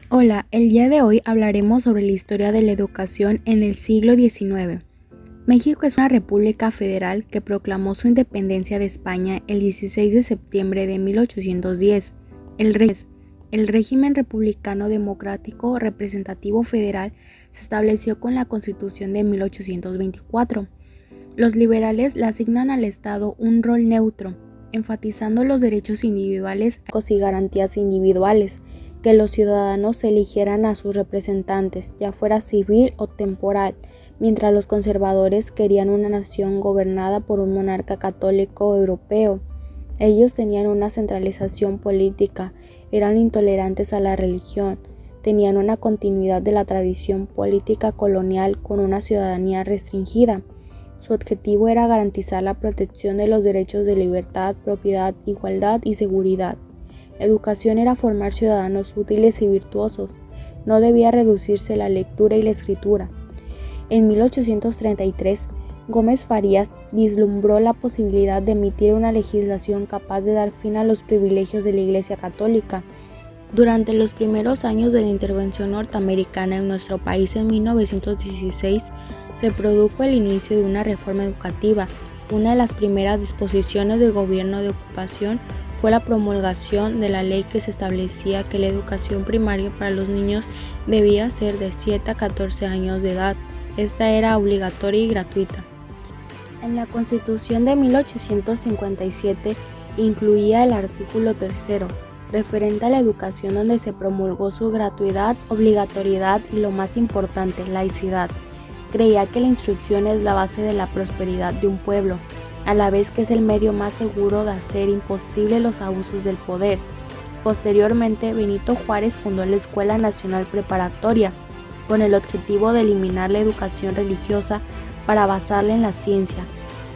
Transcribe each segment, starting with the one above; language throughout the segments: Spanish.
Hola, el día de hoy hablaremos sobre la historia de la educación en el siglo XIX. México es una república federal que proclamó su independencia de España el 16 de septiembre de 1810. El régimen republicano democrático representativo federal se estableció con la Constitución de 1824. Los liberales le asignan al Estado un rol neutro, enfatizando los derechos individuales y garantías individuales, que los ciudadanos eligieran a sus representantes, ya fuera civil o temporal, mientras los conservadores querían una nación gobernada por un monarca católico europeo. Ellos tenían una centralización política, eran intolerantes a la religión, tenían una continuidad de la tradición política colonial con una ciudadanía restringida. Su objetivo era garantizar la protección de los derechos de libertad, propiedad, igualdad y seguridad. La educación era formar ciudadanos útiles y virtuosos, no debía reducirse la lectura y la escritura. En 1833, Gómez Farías vislumbró la posibilidad de emitir una legislación capaz de dar fin a los privilegios de la Iglesia Católica. Durante los primeros años de la intervención norteamericana en nuestro país en 1916, se produjo el inicio de una reforma educativa. Una de las primeras disposiciones del gobierno de ocupación fue la promulgación de la ley que se establecía que la educación primaria para los niños debía ser de 7 a 14 años de edad. Esta era obligatoria y gratuita. En la Constitución de 1857 incluía el artículo 3, referente a la educación, donde se promulgó su gratuidad, obligatoriedad y, lo más importante, laicidad. Creía que la instrucción es la base de la prosperidad de un pueblo, a la vez que es el medio más seguro de hacer imposible los abusos del poder. Posteriormente, Benito Juárez fundó la Escuela Nacional Preparatoria, con el objetivo de eliminar la educación religiosa para basarla en la ciencia.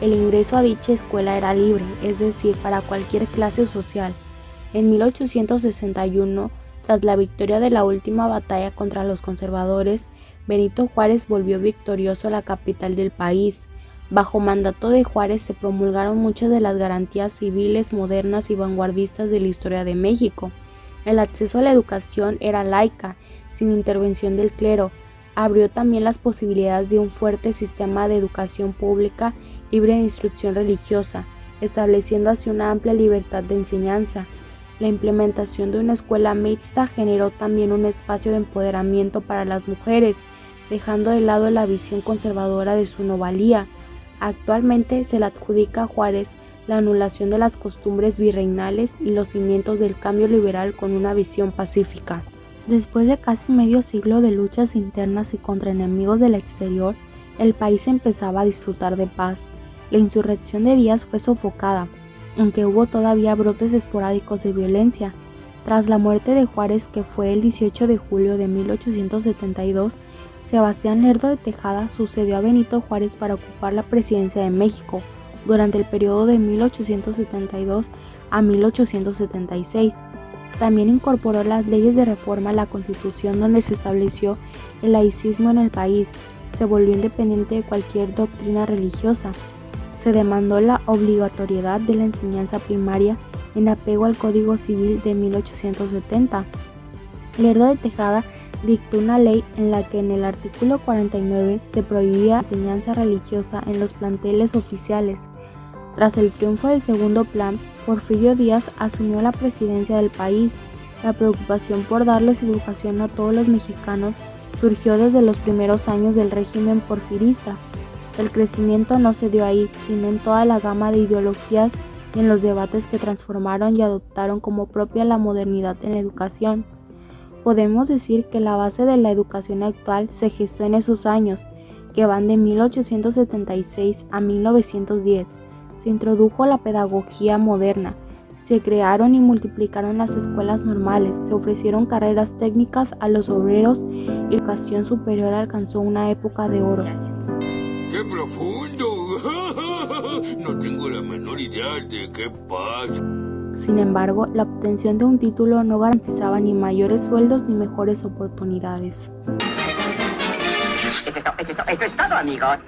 El ingreso a dicha escuela era libre, es decir, para cualquier clase social. En 1861, tras la victoria de la última batalla contra los conservadores, Benito Juárez volvió victorioso a la capital del país. Bajo mandato de Juárez se promulgaron muchas de las garantías civiles modernas y vanguardistas de la historia de México. El acceso a la educación era laica, sin intervención del clero. Abrió también las posibilidades de un fuerte sistema de educación pública libre de instrucción religiosa, estableciendo así una amplia libertad de enseñanza. La implementación de una escuela mixta generó también un espacio de empoderamiento para las mujeres, dejando de lado la visión conservadora de su no valía. Actualmente se le adjudica a Juárez la anulación de las costumbres virreinales y los cimientos del cambio liberal con una visión pacífica. Después de casi medio siglo de luchas internas y contra enemigos del exterior, el país empezaba a disfrutar de paz. La insurrección de Díaz fue sofocada, aunque hubo todavía brotes esporádicos de violencia. Tras la muerte de Juárez, que fue el 18 de julio de 1872, Sebastián Lerdo de Tejada sucedió a Benito Juárez para ocupar la presidencia de México durante el periodo de 1872 a 1876. También incorporó las leyes de reforma a la Constitución, donde se estableció el laicismo en el país. Se volvió independiente de cualquier doctrina religiosa. Se demandó la obligatoriedad de la enseñanza primaria en apego al Código Civil de 1870. Lerdo de Tejada dictó una ley en la que en el artículo 49 se prohibía la enseñanza religiosa en los planteles oficiales. Tras el triunfo del segundo plan, Porfirio Díaz asumió la presidencia del país. La preocupación por darles educación a todos los mexicanos surgió desde los primeros años del régimen porfirista. El crecimiento no se dio ahí, sino en toda la gama de ideologías y en los debates que transformaron y adoptaron como propia la modernidad en la educación. Podemos decir que la base de la educación actual se gestó en esos años, que van de 1876 a 1910. Se introdujo la pedagogía moderna, se crearon y multiplicaron las escuelas normales, se ofrecieron carreras técnicas a los obreros y la educación superior alcanzó una época de oro. ¡Qué profundo! No tengo la menor idea de qué pasa. Sin embargo, la obtención de un título no garantizaba ni mayores sueldos ni mejores oportunidades. Eso es todo, amigos.